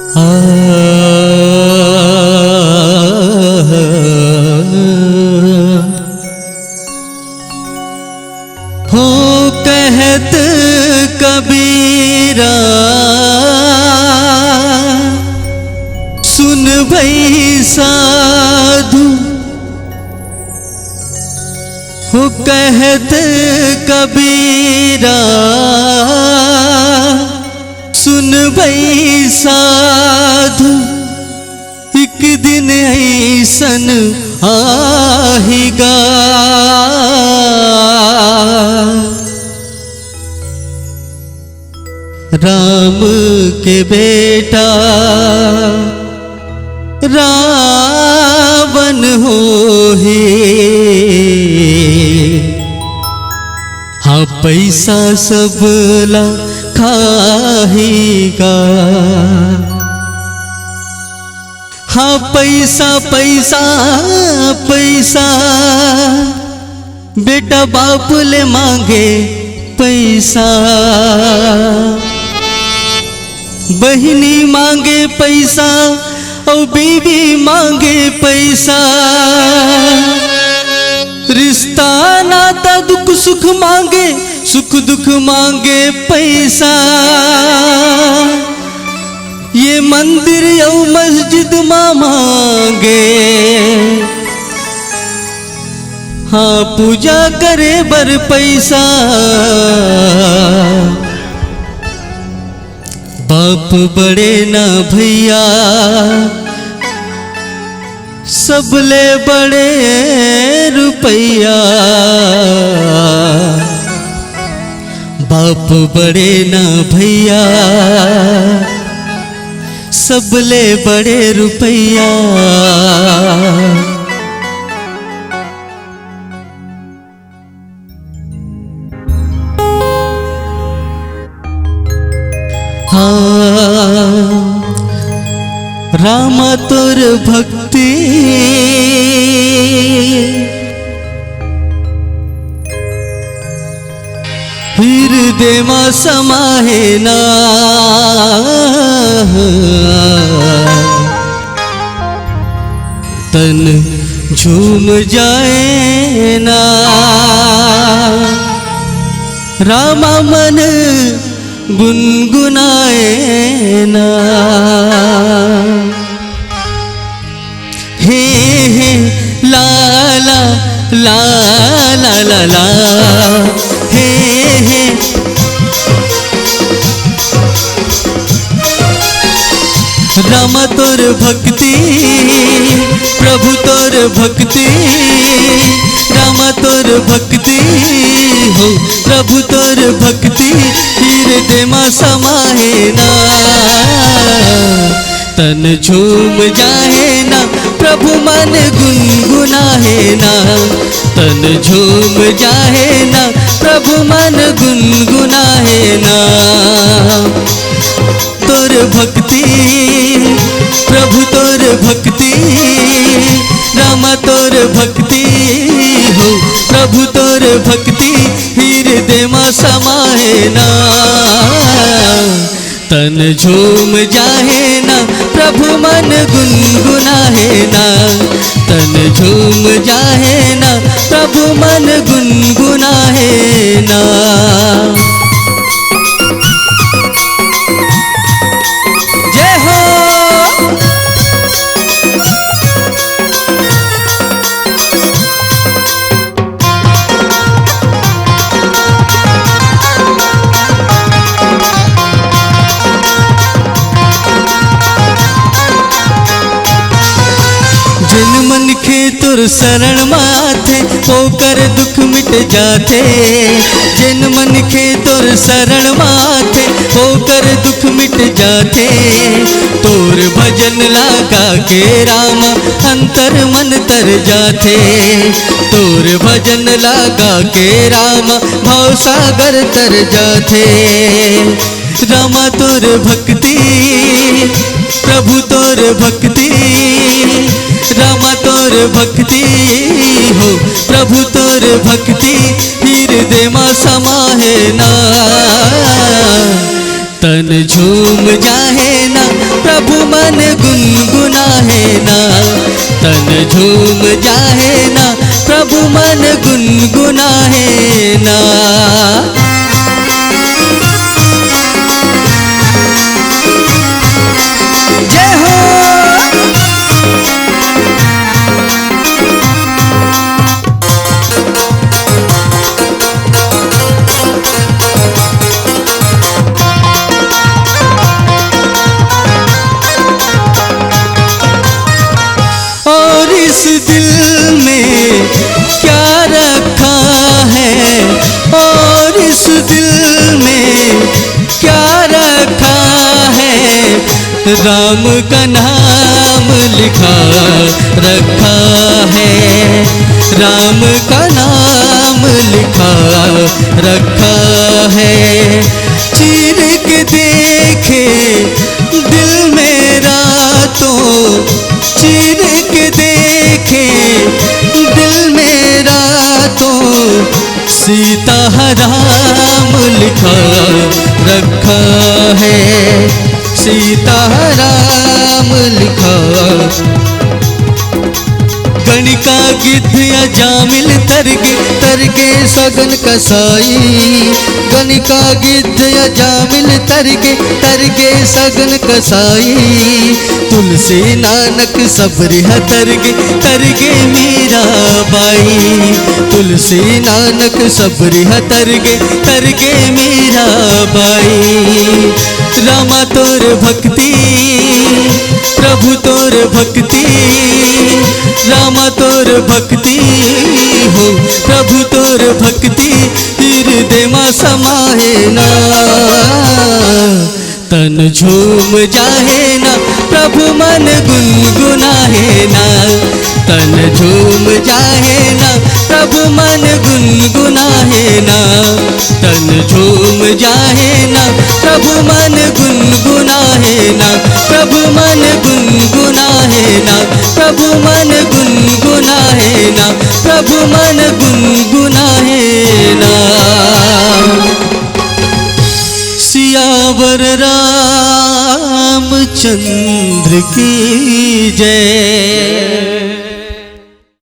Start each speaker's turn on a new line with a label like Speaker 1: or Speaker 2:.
Speaker 1: हो कहत कबीरा सुन भई साधु, हो कहत कबीरा सुन भई साधु, एक दिन ऐसन आहिगा राम के बेटा रावण होहे, हाँ पैसा सबला खाएगा, हाँ पैसा पैसा पैसा, बेटा बाप ले मांगे पैसा, बहिनी मांगे पैसा और बीवी मांगे पैसा, रिश्ता नाता दुख सुख मांगे, सुख दुख मांगे पैसा, ये मंदिर या मस्जिद मां मांगे, हाँ पूजा करे बर पैसा, बाप बड़े ना भैया सबले बड़े रुपैया, बाप बड़े ना भैया सबले बड़े रुपैया। राम तोर भक्ति हृदय में समाहे ना, तन झूम जाए ना, रामा मन गुनगुनाए ना, हे हे ला ला ला ला ला ला, हे हे राम तोर भक्ति प्रभु तोर भक्ति, राम तोर भक्ति हो प्रभु तोर भक्ति, हृदय में समाहे ना, तन झूम जाए ना, प्रभु मन गुनगुनाए ना, तन झूम जाए ना, प्रभु मन गुनगुनाए ना, तोर भक्ति प्रभु तोर भक्ति, राम तोर भक्ति हो प्रभु तोर भक्ति, हृदय में समाए ना, तन झूम जाए ना, प्रभु मन गुनगुनाए ना, तन झूम जाए ना, प्रभु मन गुनगुनाए ना। जय हो जिन मन के तुर शरण माथे होकर दुख मिट जाते, जिन मन के तुर शरण माथे होकर दुख मिट जाते, तोर भजन लागा के राम अंतर मन तर जाते, तोर भजन लागा के राम भाव सागर तर जाते, रामा तोर भक्ति प्रभु तोर भक्ति, रामा तोर भक्ति हो प्रभु तोर भक्ति, हृदय में समाहे ना, तन झूम जाए ना, प्रभु मन गुनगुनाए ना, तन झूम जाए ना, प्रभु मन गुनगुनाए ना। जय हो। और इस दिल में क्या रखा है, और इस दिल में क्या रखा है, राम का नाम लिखा रखा है, राम का नाम लिखा रखा है। चीर के देखे दिल मेरा तो, चीर के देखे दिल मेरा तो, सीता राम लिखा रखा है, सीता राम लिखा। गणिका गिद्ध या जामिल तरगे, तरगे सगन कसाई, गणिका गिद्ध या जामिल तरगे, तरगे सगन कसाई। तुलसी नानक सबरी तरगे, तरगे मीरा बाई, तुलसी नानक सबरी तरगे, तरगे मीरा बाई। रामा तोर भक्ति प्रभु तोर भक्ति, रामा तोर भक्ति हो, प्रभु तोर भक्ति हृदय में समाए ना, तन झूम जाए ना, प्रभु मन गुनगुनाए ना, तन झूम जाए ना, प्रभु मन गुनगुनाए ना, तन झूम जाए ना, प्रभु मन गुनगुनाए ना, प्रभु मन गुनगुनाए ना, प्रभु मन गुनगुनाए ना, प्रभु मन गुनगुनाए ना। सियावर रामचंद्र की जय।